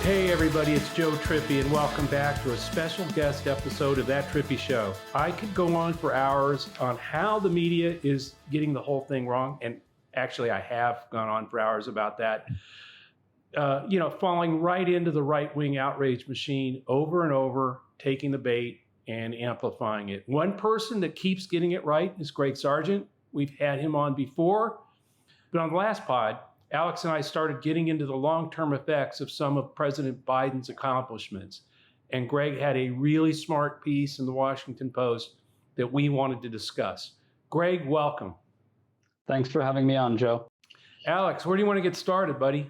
Hey everybody, it's Joe Trippi and welcome back to a special guest episode of That Trippi Show. I could go on for hours on how the media is getting the whole thing wrong, and actually I have gone on for hours about that. Falling right into the right-wing outrage machine over and over, taking the bait and amplifying it. One person that keeps getting it right is Greg Sargent. We've had him on before, but on the last pod, Alex and I started getting into the long-term effects of some of President Biden's accomplishments. And Greg had a really smart piece in the Washington Post that we wanted to discuss. Greg, welcome. Thanks for having me on, Joe. Alex, where do you want to get started, buddy?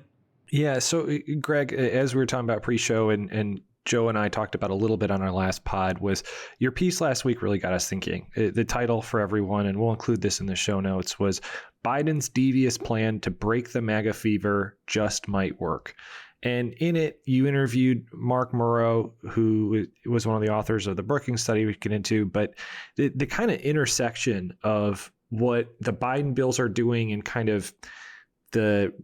Yeah, so Greg, as we were talking about pre-show and Joe and I talked about a little bit on our last pod, was your piece last week really got us thinking. The title for everyone, and we'll include this in the show notes, was Biden's devious plan to break the MAGA fever just might work. And in it, you interviewed Mark Murrow, who was one of the authors of the Brookings study we get into, but the kind of intersection of what the Biden bills are doing and kind of the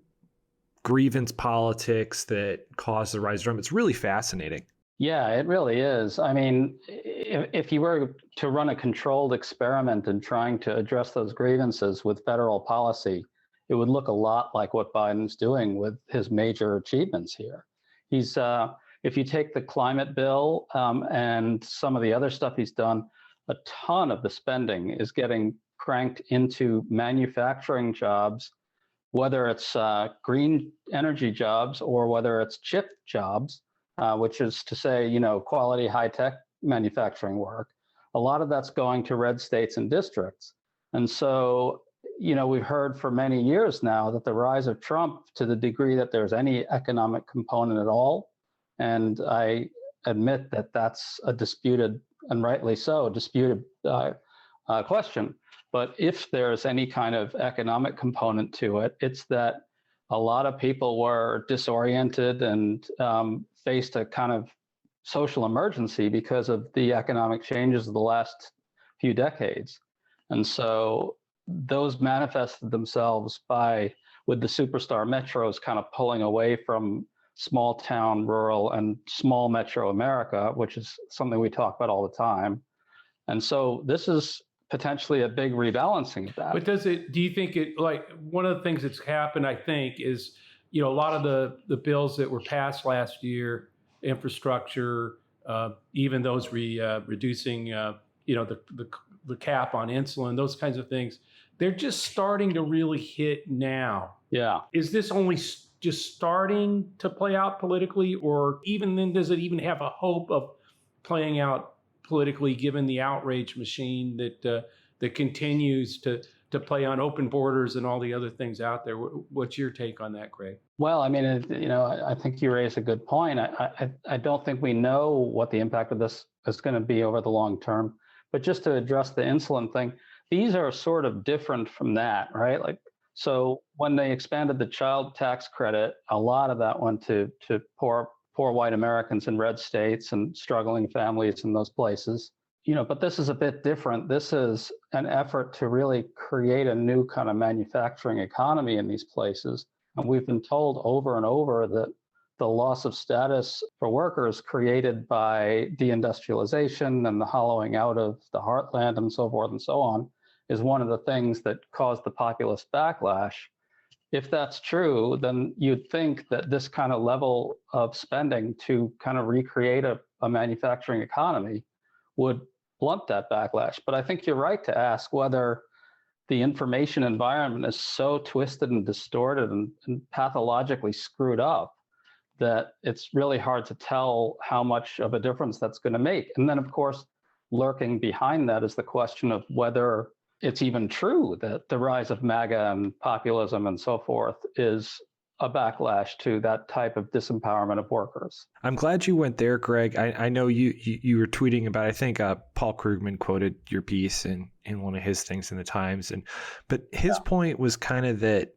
grievance politics that caused the rise of Trump, it's really fascinating. Yeah, it really is. I mean, if you were to run a controlled experiment in trying to address those grievances with federal policy, it would look a lot like what Biden's doing with his major achievements here. He's, if you take the climate bill and some of the other stuff he's done, a ton of the spending is getting cranked into manufacturing jobs, whether it's green energy jobs or whether it's chip jobs, which is to say, quality high-tech manufacturing work. A lot of that's going to red states and districts. And so, we've heard for many years now that the rise of Trump, to the degree that there's any economic component at all, and I admit that that's a disputed, and rightly so, disputed question. But if there's any kind of economic component to it, it's that a lot of people were disoriented and faced a kind of social emergency because of the economic changes of the last few decades. And so those manifested themselves with the superstar metros kind of pulling away from small town, rural, and small metro America, which is something we talk about all the time. And so this is potentially a big rebalancing of that. But do you think one of the things that's happened, I think, is, a lot of the bills that were passed last year, infrastructure, even those reducing, the cap on insulin, those kinds of things, they're just starting to really hit now. Yeah. Is this only just starting to play out politically, or even then, does it even have a hope of playing out politically, given the outrage machine that continues to play on open borders and all the other things out there? What's your take on that, Greg? Well, I mean, I think you raise a good point. I don't think we know what the impact of this is going to be over the long term. But just to address the insulin thing, these are sort of different from that, right? So when they expanded the child tax credit, a lot of that went to poor white Americans in red states and struggling families in those places. But this is a bit different. This is an effort to really create a new kind of manufacturing economy in these places. And we've been told over and over that the loss of status for workers created by deindustrialization and the hollowing out of the heartland and so forth and so on is one of the things that caused the populist backlash. If that's true, then you'd think that this kind of level of spending to kind of recreate a manufacturing economy would blunt that backlash. But I think you're right to ask whether the information environment is so twisted and distorted and pathologically screwed up that it's really hard to tell how much of a difference that's going to make. And then, of course, lurking behind that is the question of whether it's even true that the rise of MAGA and populism and so forth is a backlash to that type of disempowerment of workers. I'm glad you went there, Greg. I know you were tweeting about, I think Paul Krugman quoted your piece in one of his things in the Times. But his point was kind of that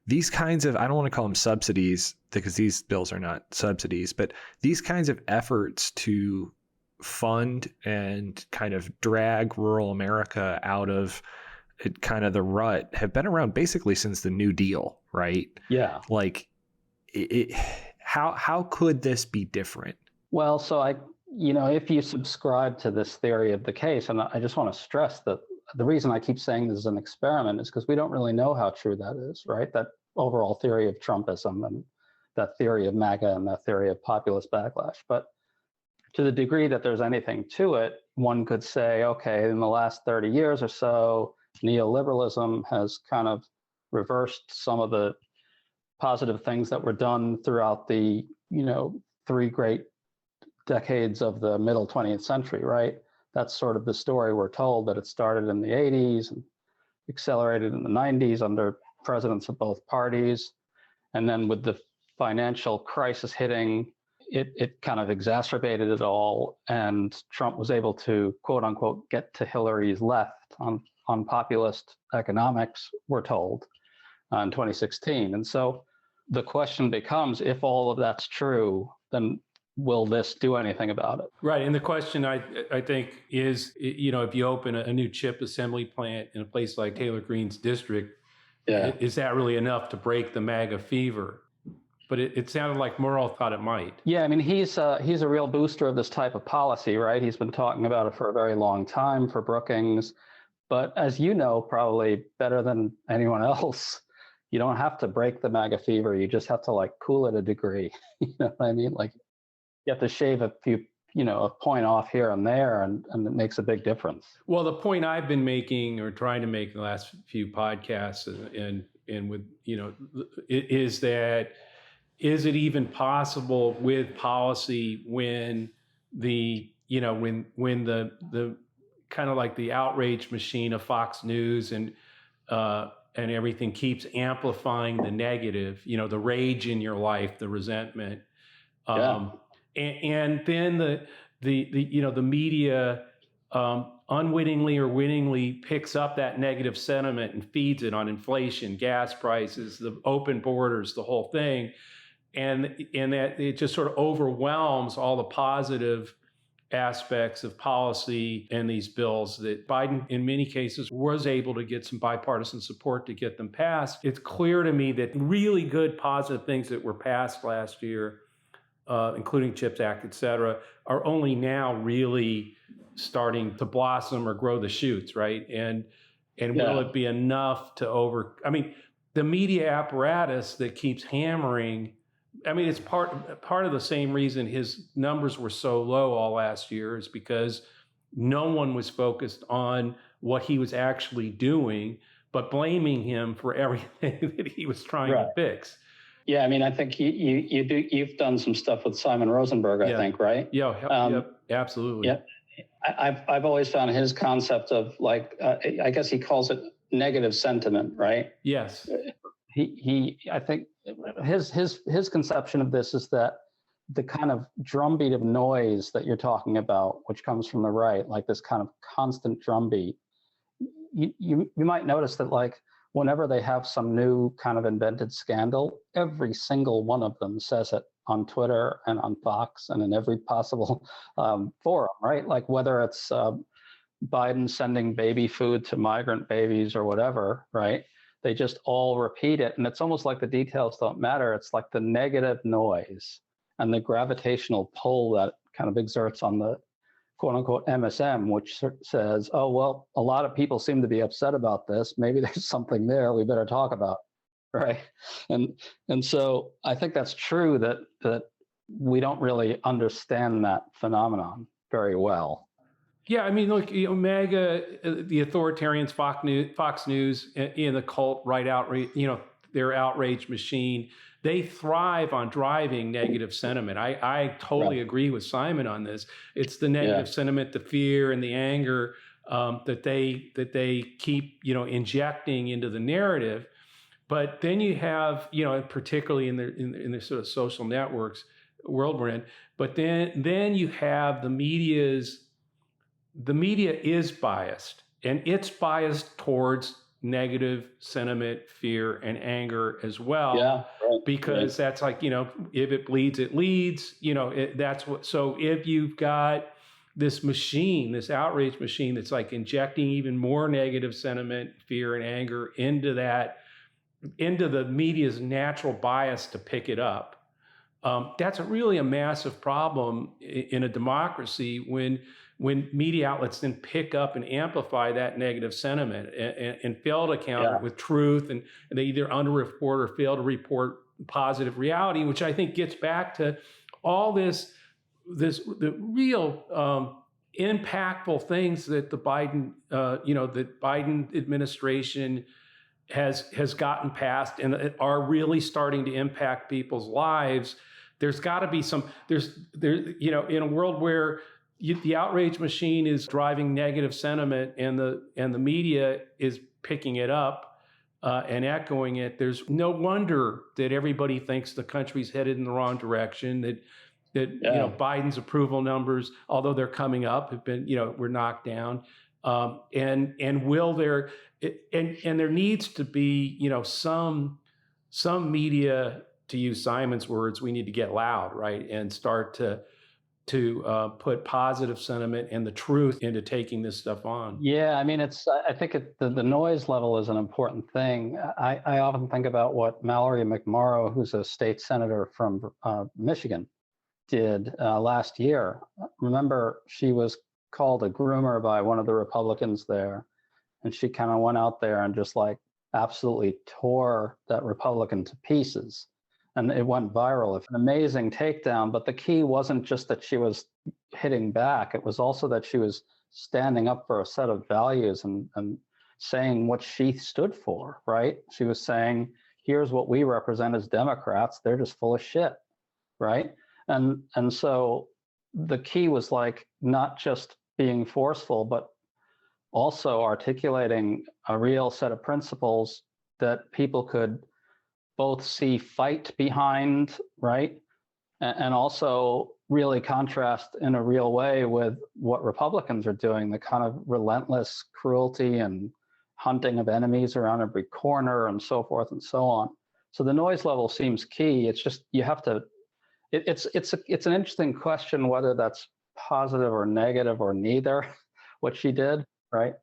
these kinds of, I don't want to call them subsidies because these bills are not subsidies, but these kinds of efforts to fund and kind of drag rural America out of kind of the rut have been around basically since the New Deal, right? Yeah. How could this be different? Well, so if you subscribe to this theory of the case, and I just want to stress that the reason I keep saying this is an experiment is because we don't really know how true that is, right? That overall theory of Trumpism and that theory of MAGA and that theory of populist backlash. But to the degree that there's anything to it, one could say, okay, in the last 30 years or so, neoliberalism has kind of reversed some of the positive things that were done throughout the, three great decades of the middle 20th century, right? That's sort of the story we're told, that it started in the 80s and accelerated in the 90s under presidents of both parties. And then with the financial crisis hitting, it kind of exacerbated it all. And Trump was able to, quote unquote, get to Hillary's left on populist economics, we're told, in 2016. And so the question becomes, if all of that's true, then will this do anything about it? Right. And the question, I think, is, if you open a new chip assembly plant in a place like Taylor Greene's district, is that really enough to break the MAGA fever? But it sounded like Murrell thought it might. Yeah, I mean, he's a real booster of this type of policy, right? He's been talking about it for a very long time for Brookings. But as you know, probably better than anyone else, you don't have to break the MAGA fever. You just have to cool it a degree. You know what I mean? You have to shave a few, a point off here and there, and it makes a big difference. Well, the point I've been making or trying to make in the last few podcasts and with, is that, is it even possible with policy when the kind of like the outrage machine of Fox News and everything keeps amplifying the negative, the rage in your life, the resentment, and then the media unwittingly or wittingly picks up that negative sentiment and feeds it on inflation, gas prices, the open borders, the whole thing. And that it just sort of overwhelms all the positive aspects of policy and these bills that Biden, in many cases, was able to get some bipartisan support to get them passed. It's clear to me that really good positive things that were passed last year, including CHIPS Act, et cetera, are only now really starting to blossom or grow the shoots, right? And will it be enough to the media apparatus that keeps hammering. It's part of the same reason his numbers were so low all last year is because no one was focused on what he was actually doing, but blaming him for everything that he was trying to fix. Yeah, I think you've done some stuff with Simon Rosenberg, I think, right? Yeah, absolutely. Yeah, I've always found his concept of I guess he calls it negative sentiment, right? Yes. I think his conception of this is that the kind of drumbeat of noise that you're talking about, which comes from the right, like this kind of constant drumbeat, you might notice that whenever they have some new kind of invented scandal, every single one of them says it on Twitter and on Fox and in every possible forum, right? Whether it's Biden sending baby food to migrant babies or whatever, right? They just all repeat it. And it's almost like the details don't matter. It's like the negative noise and the gravitational pull that kind of exerts on the quote unquote MSM, which says, oh, well, a lot of people seem to be upset about this. Maybe there's something there we better talk about. Right. And so I think that's true that we don't really understand that phenomenon very well. Yeah, look, MAGA, the authoritarians, Fox News, and the cult right outrage, their outrage machine, they thrive on driving negative sentiment. I totally agree with Simon on this. It's the negative sentiment, the fear, and the anger that they keep injecting into the narrative. But then you have particularly in the sort of social networks world we're in. But then you have the media is biased, and it's biased towards negative sentiment, fear, and anger as well. Because that's if it bleeds, it leads. That's what. So if you've got this machine, this outrage machine, that's injecting even more negative sentiment, fear, and anger into the media's natural bias to pick it up. That's really a massive problem in a democracy when media outlets then pick up and amplify that negative sentiment and fail to counter it with truth, and they either underreport or fail to report positive reality, which I think gets back to all the real impactful things that the Biden administration has gotten past and are really starting to impact people's lives. There's got to be in a world where the outrage machine is driving negative sentiment and the media is picking it up and echoing it. There's no wonder that everybody thinks the country's headed in the wrong direction, that Biden's approval numbers, although they're coming up, have been, were knocked down. And will there, and there needs to be, some media, to use Simon's words, we need to get loud, right? And start to put positive sentiment and the truth into taking this stuff on. Yeah, I mean, I think the noise level is an important thing. I often think about what Mallory McMorrow, who's a state senator from Michigan, did last year. Remember, she was called a groomer by one of the Republicans there, and she kind of went out there and just like absolutely tore that Republican to pieces. And it went viral. It's an amazing takedown, but the key wasn't just that she was hitting back. It was also that she was standing up for a set of values and saying what she stood for, right? She was saying, here's what we represent as Democrats. They're just full of shit, right? And so the key was like not just being forceful, but also articulating a real set of principles that people could both see fight behind, right? And also really contrast in a real way with what Republicans are doing, the kind of relentless cruelty and hunting of enemies around every corner and so forth and so on. So the noise level seems key. It's just, you have to, it's an interesting question whether that's positive or negative or neither, what she did, right?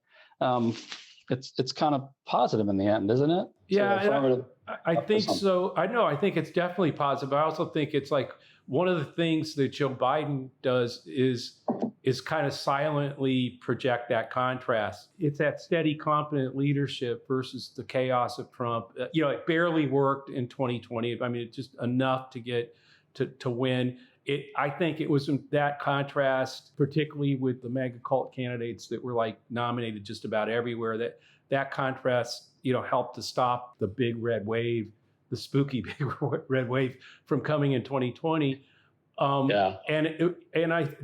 It's kind of positive in the end, isn't it? Yeah, I think so. I think it's definitely positive. I also think it's like one of the things that Joe Biden does is kind of silently project that contrast. It's that steady, competent leadership versus the chaos of Trump. It barely worked in 2020. I mean, it's just enough to get to win. I think it was that contrast, particularly with the MAGA cult candidates that were like nominated just about everywhere, that contrast, helped to stop the big red wave, the spooky big red wave from coming in 2020.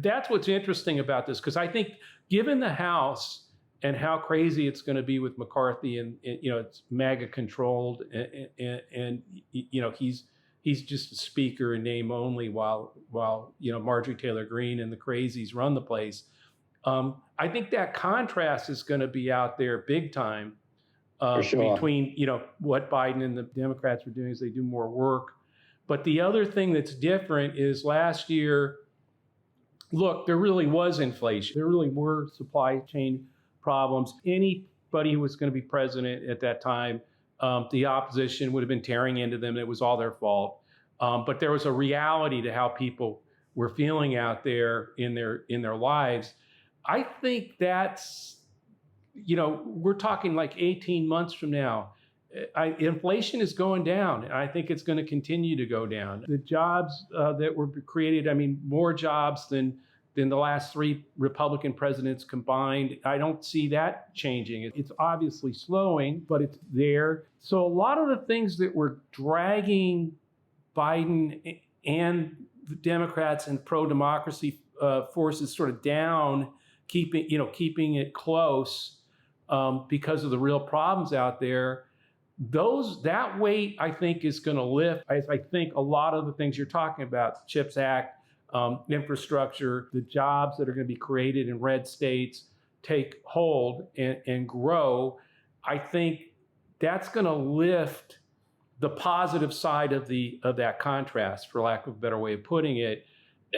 That's what's interesting about this, because I think given the House and how crazy it's going to be with McCarthy and it's MAGA controlled and he's just a speaker in name only while Marjorie Taylor Greene and the crazies run the place. I think that contrast is going to be out there big time between what Biden and the Democrats are doing as they do more work. But the other thing that's different is last year, look, there really was inflation. There really were supply chain problems. Anybody who was going to be president at that time, the opposition would have been tearing into them. It was all their fault. But there was a reality to how people were feeling out there in their lives. I think that's, we're talking like 18 months from now. Inflation is going down, and I think it's going to continue to go down. The jobs that were created, I mean, more jobs than the last 3 Republican presidents combined. I don't see that changing. It's obviously slowing, but it's there. So a lot of the things that were dragging Biden and the Democrats and pro-democracy forces sort of down, keeping it close because of the real problems out there, that weight, I think, is going to lift. I think a lot of the things you're talking about, CHIPS Act, infrastructure, the jobs that are going to be created in red states take hold and grow. I think that's going to lift the positive side of that contrast, for lack of a better way of putting it.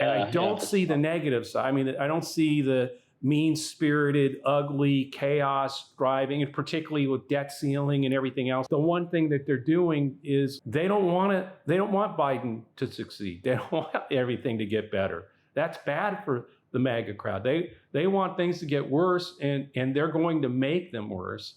And I don't see the negative side. I mean, I don't see the mean-spirited, ugly, chaos driving, and particularly with debt ceiling and everything else. The one thing that they're doing is they don't want Biden to succeed. They don't want everything to get better. That's bad for the MAGA crowd. They want things to get worse, and they're going to make them worse,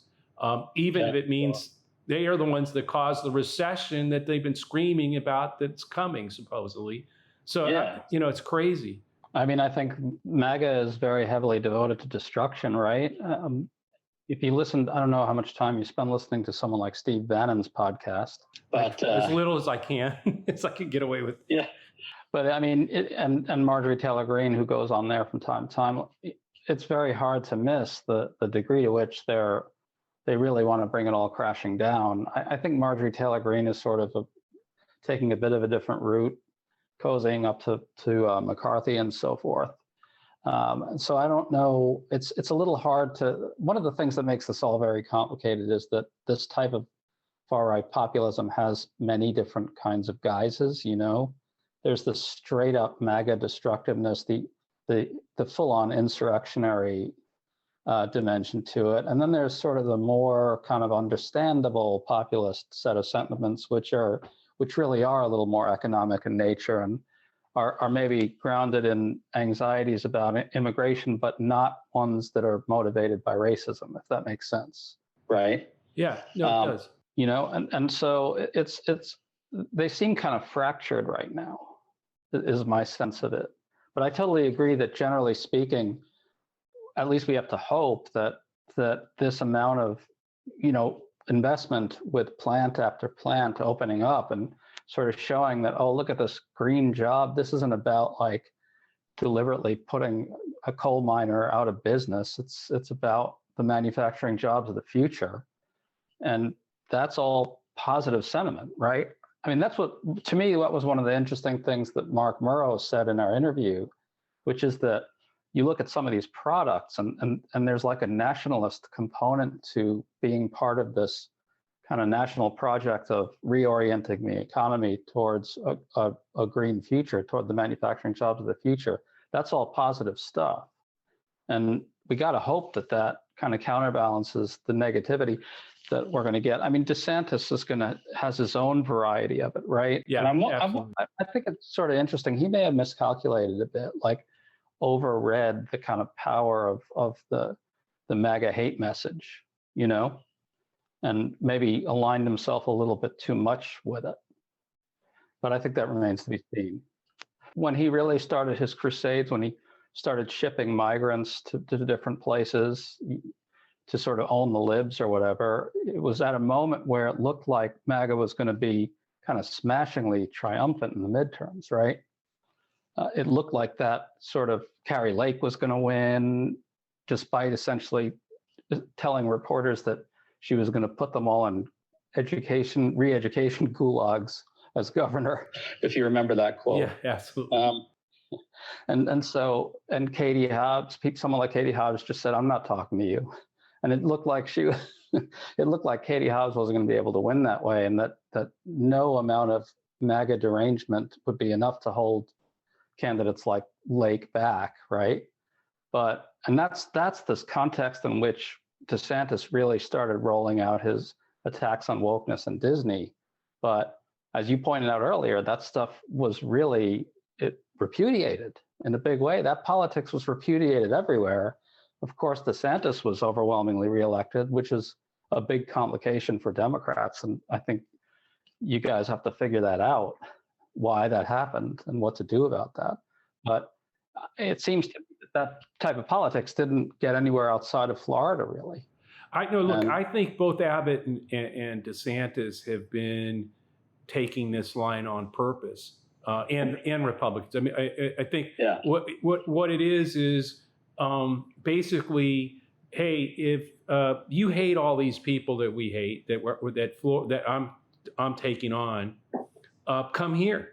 even if it means they are the ones that caused the recession that they've been screaming about that's coming, supposedly. So, it's crazy. I mean, I think MAGA is very heavily devoted to destruction, right? If you listen, I don't know how much time you spend listening to someone like Steve Bannon's podcast, but as little as I can, as I can get away with. Yeah. But I mean, and Marjorie Taylor Greene, who goes on there from time to time, it's very hard to miss the degree to which they really want to bring it all crashing down. I think Marjorie Taylor Greene is sort of taking a bit of a different route, cozying up to McCarthy and so forth. So I don't know. It's a little hard to. One of the things that makes this all very complicated is that this type of far-right populism has many different kinds of guises. There's the straight-up MAGA destructiveness, the full-on insurrectionary dimension to it, and then there's sort of the more kind of understandable populist set of sentiments, which really are a little more economic in nature and are maybe grounded in anxieties about immigration, but not ones that are motivated by racism, if that makes sense, right? Yeah, no, it does. And so it's they seem kind of fractured right now, is my sense of it. But I totally agree that generally speaking, at least we have to hope that this amount of, investment with plant after plant opening up and sort of showing that, oh, look at this green job. This isn't about like deliberately putting a coal miner out of business. It's about the manufacturing jobs of the future. And that's all positive sentiment, right? I mean, that's to me, what was one of the interesting things that Mark Murrow said in our interview, which is that you look at some of these products and there's like a nationalist component to being part of this kind of national project of reorienting the economy towards a green future, toward the manufacturing jobs of the future. That's all positive stuff. And we got to hope that kind of counterbalances the negativity that we're going to get. I mean, DeSantis has his own variety of it, right? Yeah, and absolutely. I think it's sort of interesting. He may have miscalculated a bit, like overread the kind of power of the MAGA hate message, and maybe aligned himself a little bit too much with it. But I think that remains to be seen. When he really started his crusades, when he started shipping migrants to different places to sort of own the libs or whatever, it was at a moment where it looked like MAGA was going to be kind of smashingly triumphant in the midterms, right? It looked like that sort of Carrie Lake was going to win, despite essentially telling reporters that she was going to put them all in re-education gulags as governor, if you remember that quote. Yeah, absolutely. And Katie Hobbs, someone like Katie Hobbs just said, "I'm not talking to you," and it looked like Katie Hobbs wasn't going to be able to win that way, and that no amount of MAGA derangement would be enough to hold candidates like Lake back, right? And that's this context in which DeSantis really started rolling out his attacks on wokeness and Disney. But as you pointed out earlier, that stuff was really repudiated in a big way. That politics was repudiated everywhere. Of course, DeSantis was overwhelmingly reelected, which is a big complication for Democrats. And I think you guys have to figure that out, why that happened and what to do about that. But it seems to me that type of politics didn't get anywhere outside of Florida, really. I think both Abbott and DeSantis have been taking this line on purpose, and Republicans. I mean, I think what it is basically, hey, if you hate all these people that we hate, that I'm taking on, come here,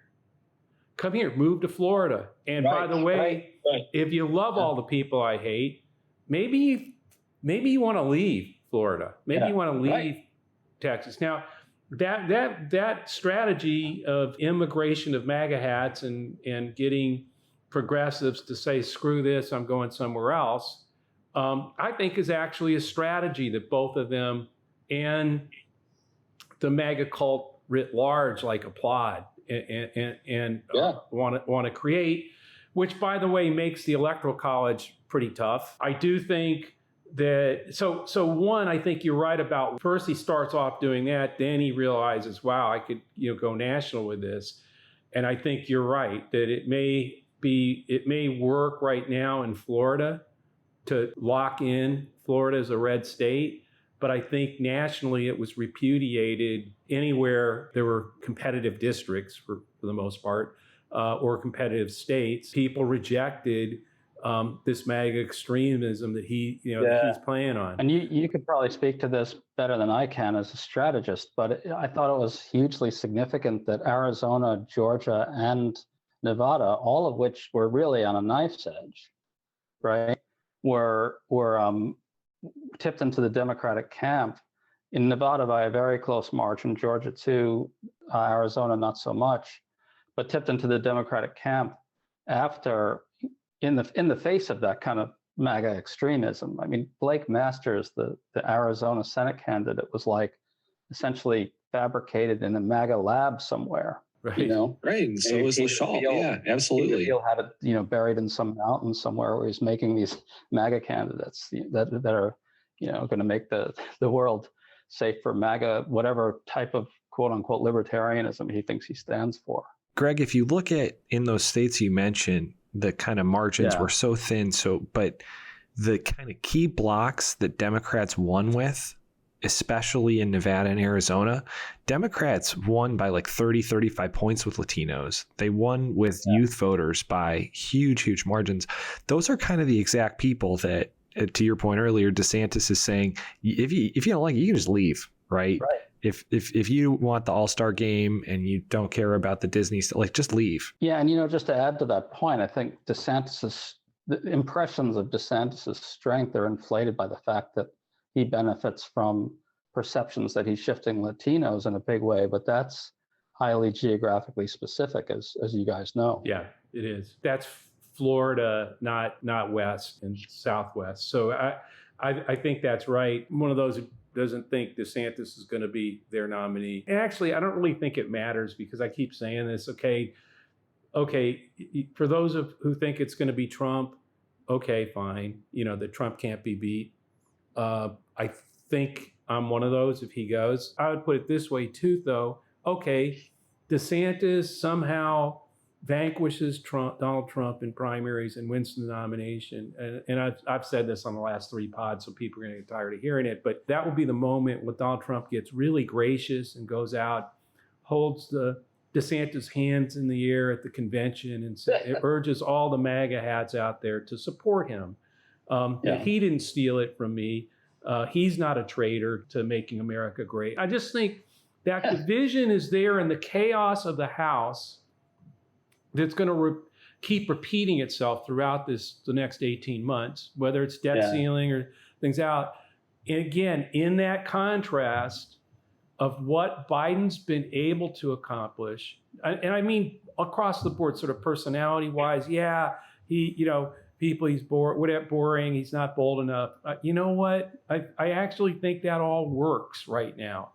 move to Florida. And by the way, if you love all the people I hate, maybe you want to leave Florida. Maybe you want to leave Texas. Now, that strategy of immigration of MAGA hats and getting progressives to say, screw this, I'm going somewhere else, I think is actually a strategy that both of them and the MAGA cult writ large like applaud and want to create, which, by the way, makes the Electoral College pretty tough. I do think that, so one, I think you're right about, first he starts off doing that, then he realizes, wow, I could go national with this. And I think you're right that it may work right now in Florida to lock in Florida as a red state. But I think nationally it was repudiated anywhere there were competitive districts for the most part, or competitive states. People rejected this MAGA extremism that that he's playing on. And you could probably speak to this better than I can as a strategist, but I thought it was hugely significant that Arizona, Georgia, and Nevada, all of which were really on a knife's edge, right, were tipped into the Democratic camp. In Nevada by a very close margin, Georgia too, Arizona not so much, but tipped into the Democratic camp after, in the face of that kind of MAGA extremism. I mean, Blake Masters, the Arizona Senate candidate, was like essentially fabricated in a MAGA lab somewhere. Right. Right. And so was LaShaw. Yeah, absolutely. He'll have it, buried in some mountain somewhere where he's making these MAGA candidates that are, going to make the world safe for MAGA, whatever type of quote unquote libertarianism he thinks he stands for. Greg, if you look at in those states you mentioned, the kind of margins were so thin. But the kind of key blocks that Democrats won with, especially in Nevada and Arizona, Democrats won by like 30, 35 points with Latinos. They won with youth voters by huge, huge margins. Those are kind of the exact people that, to your point earlier, DeSantis is saying, if you don't like it, you can just leave, right? If you want the All-Star game and you don't care about the Disney stuff, like just leave. Yeah, and just to add to that point, I think the impressions of DeSantis's strength are inflated by the fact that he benefits from perceptions that he's shifting Latinos in a big way, but that's highly geographically specific, as you guys know. Yeah, it is. That's Florida, not West and Southwest. So I think that's right. I'm one of those who doesn't think DeSantis is going to be their nominee. And actually, I don't really think it matters because I keep saying this. Okay, for those who think it's going to be Trump, okay, fine. That Trump can't be beat. I think I'm one of those if he goes. I would put it this way too, though. Okay, DeSantis somehow vanquishes Donald Trump in primaries and wins the nomination. And I've said this on the last 3 pods, so people are going to get tired of hearing it. But that will be the moment when Donald Trump gets really gracious and goes out, holds the DeSantis hands in the air at the convention and it urges all the MAGA hats out there to support him. He didn't steal it from me. He's not a traitor to making America great. I just think that division is there in the chaos of the House that's going to keep repeating itself throughout the next 18 months, whether it's debt ceiling or things out. And again, in that contrast of what Biden's been able to accomplish, and I mean across the board, sort of personality-wise, he's boring, he's not bold enough. You know what? I actually think that all works right now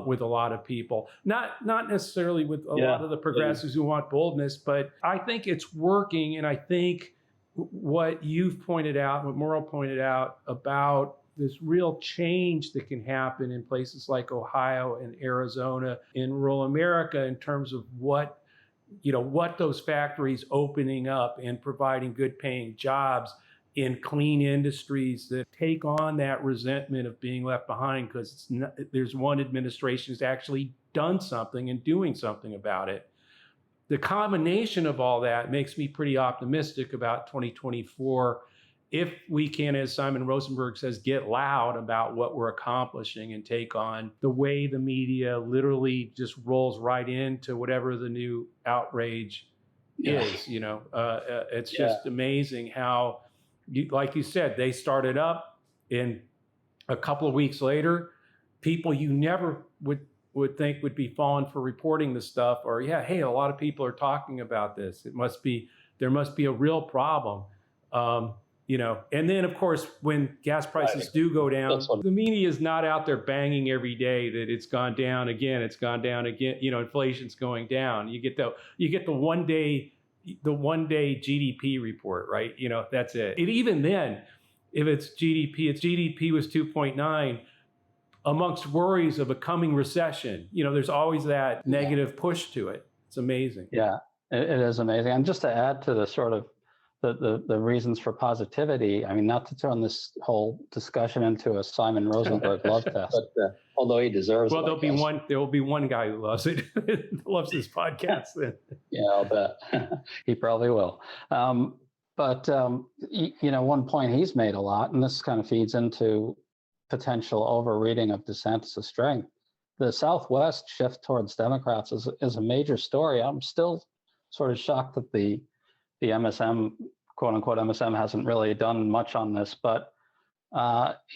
with a lot of people. Not necessarily with a lot of the progressives who want boldness, but I think it's working. And I think what you've pointed out, what Merle pointed out about this real change that can happen in places like Ohio and Arizona in rural America in terms of what those factories opening up and providing good paying jobs in clean industries that take on that resentment of being left behind because there's one administration who's actually done something and doing something about it. The combination of all that makes me pretty optimistic about 2024 if we can, as Simon Rosenberg says, get loud about what we're accomplishing and take on the way the media literally just rolls right into whatever the new outrage is. It's just amazing how, like you said, they started up and a couple of weeks later, people you never would think would be falling for reporting the stuff or, hey, a lot of people are talking about this. It must be there must be a real problem. And then of course, when gas prices do go down, the media is not out there banging every day that it's gone down again. Inflation's going down. You get the one day GDP report, right? That's it. And even then, if its GDP was 2.9, amongst worries of a coming recession, there's always that negative push to it. It's amazing. Yeah, it is amazing. And just to add to the sort of the reasons for positivity, I mean, not to turn this whole discussion into a Simon Rosenberg love test, but although he deserves it. Well, there will be one guy who loves it, loves this podcast. Yeah, I'll bet. He probably will. But one point he's made a lot, and this kind of feeds into potential overreading of DeSantis' strength. The Southwest shift towards Democrats is a major story. I'm still sort of shocked that the MSM, quote unquote MSM, hasn't really done much on this. But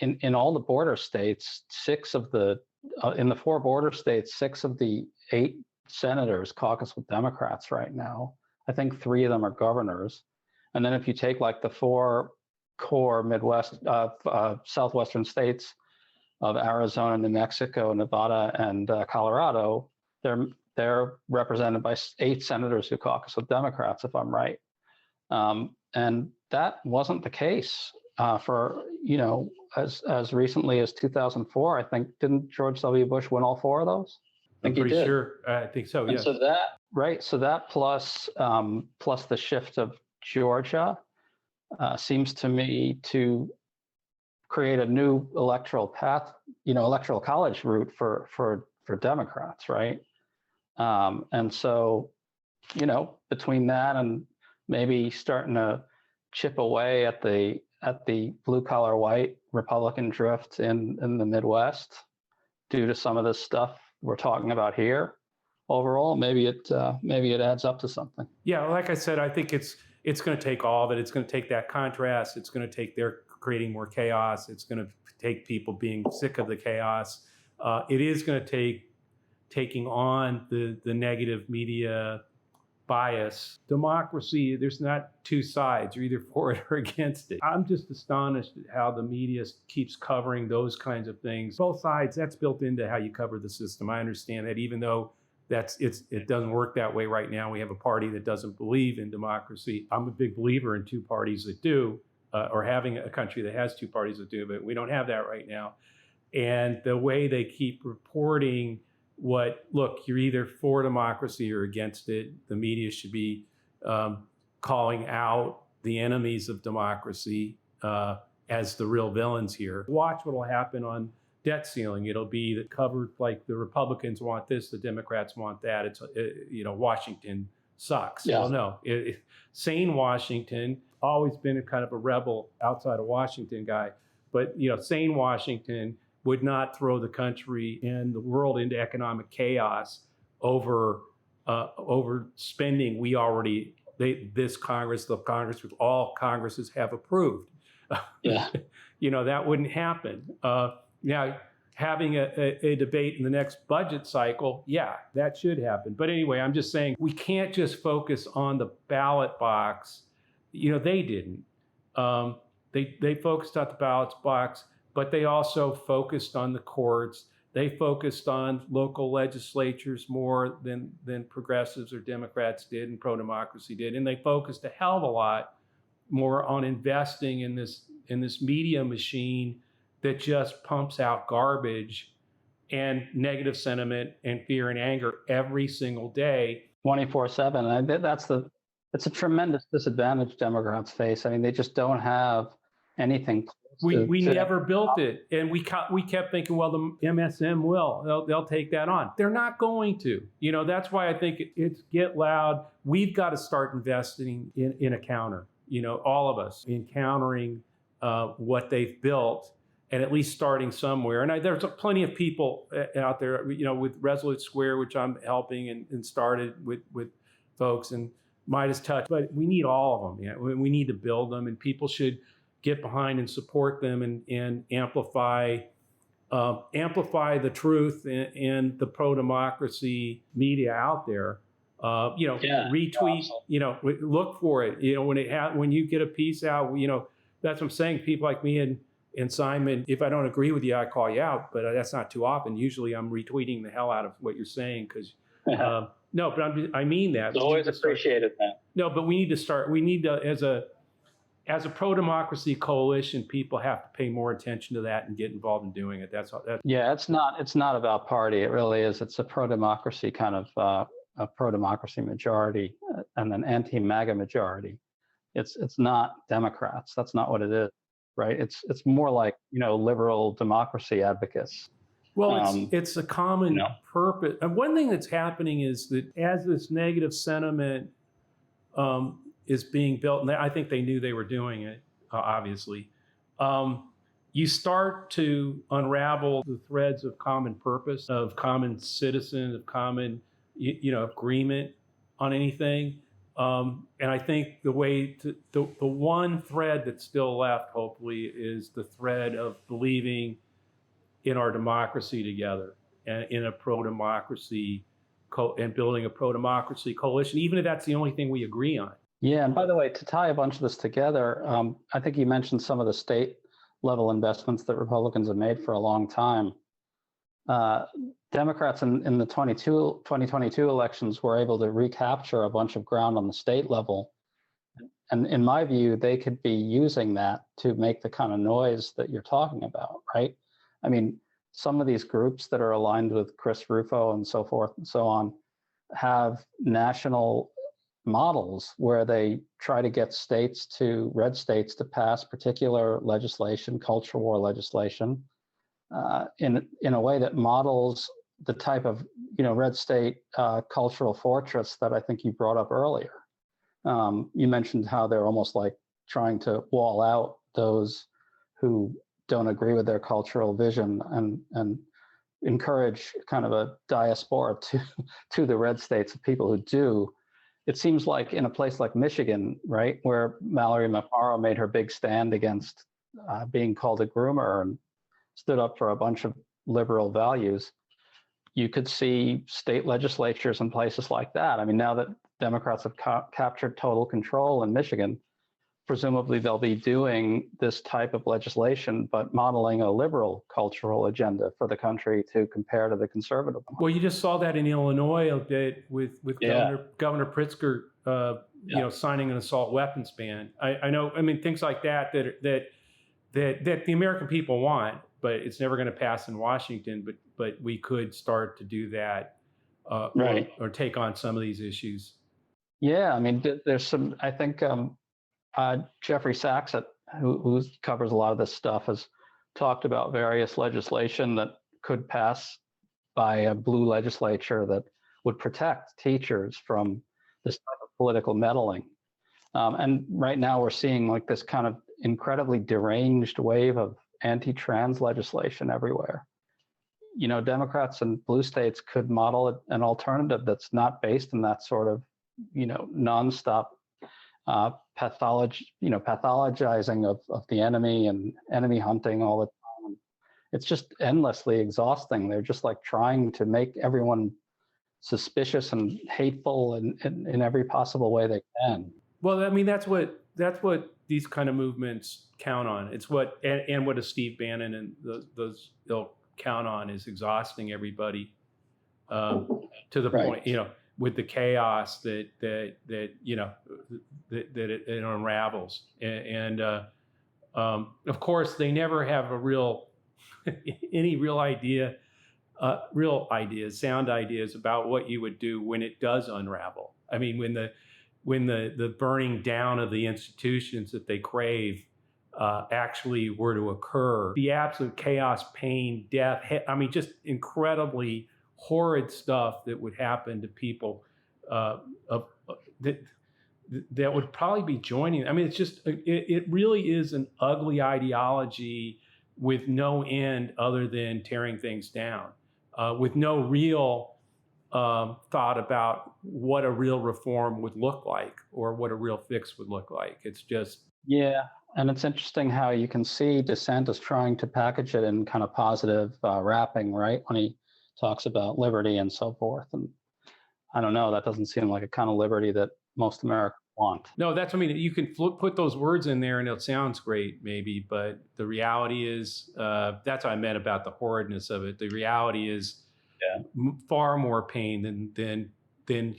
in all the border states, in the 4 border states, 6 of the 8 senators caucus with Democrats right now. I think 3 of them are governors. And then if you take like the 4 core Midwest, southwestern states of Arizona, New Mexico, Nevada, and Colorado, they're represented by 8 senators who caucus with Democrats, if I'm right. And that wasn't the case for, as recently as 2004. I think, didn't George W. Bush win all 4 of those? I'm pretty sure. I think so. Yeah. So that plus the shift of Georgia seems to me to create a new electoral path, electoral college route for Democrats, right? And so, between that and maybe starting to chip away at the blue collar white Republican drift in the Midwest due to some of this stuff we're talking about here, overall, maybe it adds up to something. Yeah, like I said, I think it's going to take all of it. It's going to take that contrast. It's going to take their creating more chaos. It's going to take people being sick of the chaos. It is going to take taking on the negative media bias. Democracy, there's not 2 sides. You're either for it or against it. I'm just astonished at how the media keeps covering those kinds of things. Both sides, that's built into how you cover the system. I understand that, even though it doesn't work that way right now. We have a party that doesn't believe in democracy. I'm a big believer in 2 parties that do, or having a country that has 2 parties that do, but we don't have that right now. And the way they keep reporting look, you're either for democracy or against it. The media should be calling out the enemies of democracy as the real villains here. Watch what will happen on debt ceiling. It'll be covered like the Republicans want this, the Democrats want that. It's Washington sucks. Yeah. Well, no, sane Washington, always been a kind of a rebel outside of Washington guy, but sane Washington would not throw the country and the world into economic chaos over spending this Congress, the Congress with all Congresses have approved. Yeah. That wouldn't happen. Now, having a debate in the next budget cycle, yeah, that should happen. But anyway, I'm just saying we can't just focus on the ballot box. They didn't. They focused on the ballot box, but they also focused on the courts. They focused on local legislatures more than progressives or Democrats did and pro-democracy did. And they focused a hell of a lot more on investing in this media machine that just pumps out garbage and negative sentiment and fear and anger every single day. 24/7. It's a tremendous disadvantage Democrats face. I mean, they just don't have anything. We never built it. And we kept thinking, well, the MSM will. They'll take that on. They're not going to. That's why I think it's get loud. We've got to start investing in a counter, all of us, in countering what they've built, and at least starting somewhere. And there's plenty of people out there, with Resolute Square, which I'm helping and started with folks, and Midas Touch. But we need all of them. Yeah, we need to build them, and people should get behind and support them and amplify the truth and the pro-democracy media out there. retweet, look for it. When you get a piece out, that's what I'm saying. People like me and Simon, if I don't agree with you, I call you out, but that's not too often. Usually I'm retweeting the hell out of what you're saying because, no, but I mean that. It's always appreciated that. No, but we need to start, as a pro-democracy coalition, people have to pay more attention to that and get involved in doing it. That's all. Yeah, it's not about party. It really is. It's a pro-democracy kind of a pro-democracy majority and an anti-MAGA majority. It's not Democrats. That's not what it is, right? It's more like liberal democracy advocates. Well, it's a common purpose. And one thing that's happening is that as this negative sentiment is being built, and I think they knew they were doing it, obviously, you start to unravel the threads of common purpose, of common citizen, of common, agreement on anything. And I think the one thread that's still left, hopefully, is the thread of believing in our democracy together and in a pro-democracy and building a pro-democracy coalition, even if that's the only thing we agree on. Yeah, and by the way, to tie a bunch of this together, I think you mentioned some of the state level investments that Republicans have made for a long time. Democrats in the 2022 elections were able to recapture a bunch of ground on the state level. And in my view, they could be using that to make the kind of noise that you're talking about, right? I mean, some of these groups that are aligned with Chris Rufo and so forth and so on have national models where they try to get red states to pass particular legislation, culture war legislation, in a way that models the type of red state cultural fortress that I think you brought up earlier. You mentioned how they're almost like trying to wall out those who don't agree with their cultural vision and encourage kind of a diaspora to the red states of people who do. It seems like in a place like Michigan, right, where Mallory McMorrow made her big stand against being called a groomer and stood up for a bunch of liberal values, you could see state legislatures in places like that. I mean, now that Democrats have captured total control in Michigan, presumably they'll be doing this type of legislation, but modeling a liberal cultural agenda for the country to compare to the conservative one. Well, you just saw that in Illinois a bit with Governor Pritzker, signing an assault weapons ban. I know. I mean, things like that the American people want, but it's never going to pass in Washington. But we could start to do that, or take on some of these issues. Yeah, I mean, there's some. I think. Jeffrey Sachs, who covers a lot of this stuff, has talked about various legislation that could pass by a blue legislature that would protect teachers from this type of political meddling. And right now we're seeing like this kind of incredibly deranged wave of anti-trans legislation everywhere. Democrats in blue states could model an alternative that's not based in that sort of, nonstop pathologizing of the enemy and enemy hunting all the time. It's just endlessly exhausting. They're just like trying to make everyone suspicious and hateful in every possible way they can. Well, I mean, that's what these kind of movements count on. It's what a Steve Bannon and those they'll count on is exhausting everybody to the point, with the chaos that it unravels. And of course, they never have any real ideas, sound ideas about what you would do when it does unravel. I mean, when the burning down of the institutions that they crave actually were to occur, the absolute chaos, pain, death, I mean, just incredibly horrid stuff that would happen to people that would probably be joining. I mean, it's just, it really is an ugly ideology with no end other than tearing things down, with no real thought about what a real reform would look like or what a real fix would look like. It's just. Yeah. And it's interesting how you can see DeSantis trying to package it in kind of positive wrapping, right? When he talks about liberty and so forth. And I don't know. That doesn't seem like a kind of liberty that most Americans want. No, that's, I mean, you can put those words in there and it sounds great maybe, but the reality is, that's what I meant about the horridness of it. The reality is far more pain than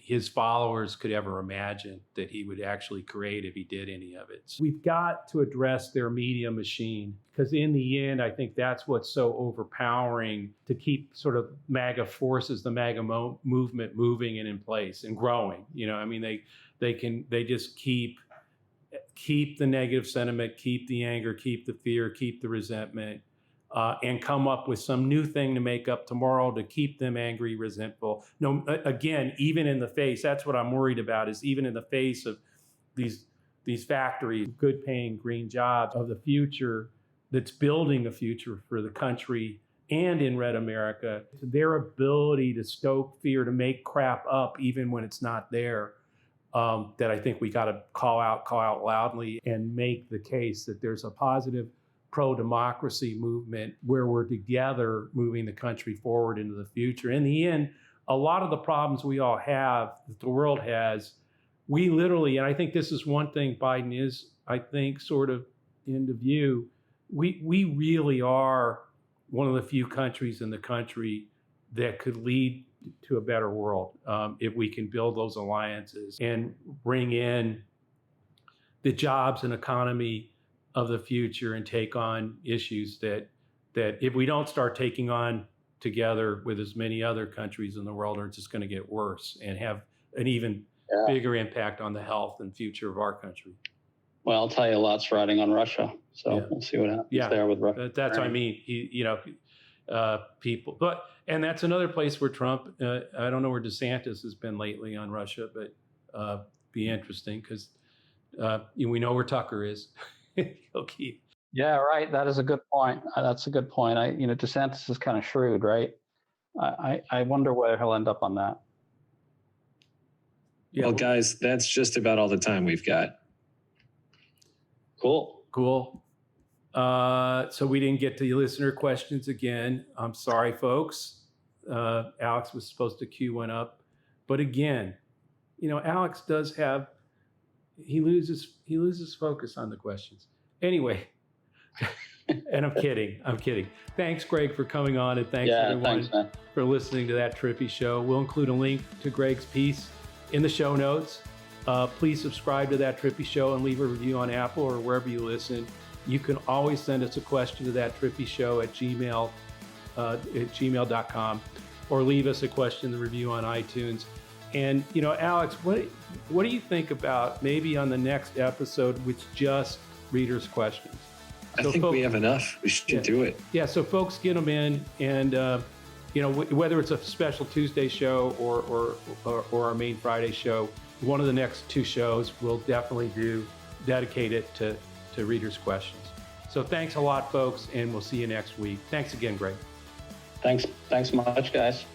his followers could ever imagine that he would actually create if he did any of it. So we've got to address their media machine, because in the end, I think that's what's so overpowering to keep sort of MAGA forces, the MAGA movement moving and in place and growing. You know, I mean, they just keep the negative sentiment, keep the anger, keep the fear, keep the resentment, and come up with some new thing to make up tomorrow to keep them angry, resentful. No, again, even in the face, that's what I'm worried about, is even in the face of these factories, good paying green jobs of the future that's building a future for the country and in Red America, their ability to stoke fear, to make crap up even when it's not there, that I think we got to call out loudly and make the case that there's a positive pro-democracy movement where we're together moving the country forward into the future. In the end, a lot of the problems we all have, that the world has, we literally, and I think this is one thing Biden is, I think, sort of into view, we really are one of the few countries in the country that could lead to a better world if we can build those alliances and bring in the jobs and economy of the future and take on issues that if we don't start taking on together with as many other countries in the world, are just going to get worse and have an even bigger impact on the health and future of our country. Well, I'll tell you, a lot's riding on Russia, so we'll see what happens there with Russia. That's what I mean. People, and that's another place where Trump, I don't know where DeSantis has been lately on Russia, but be interesting, because we know where Tucker is. He'll keep. Yeah, right. That is a good point. That's a good point. DeSantis is kind of shrewd, right? I wonder where he'll end up on that. Yeah, well, guys, that's just about all the time we've got. Cool. So we didn't get to the listener questions again. I'm sorry, folks. Alex was supposed to queue one up, but again, Alex does have. He loses focus on the questions. Anyway, and I'm kidding. Thanks, Greg, for coming on, and thanks everyone for listening to That Trippi Show. We'll include a link to Greg's piece in the show notes. Please subscribe to That Trippi Show and leave a review on Apple or wherever you listen. You can always send us a question to That Trippi Show at gmail.com, or leave us a question, the review on iTunes. And, Alex, what do you think about maybe on the next episode with just readers' questions? I think we have enough. We should do it. Yeah, so folks get them in, and, whether it's a special Tuesday show or our main Friday show, one of the next two shows we'll definitely dedicate it to readers' questions. So thanks a lot, folks, and we'll see you next week. Thanks again, Greg. Thanks much, guys.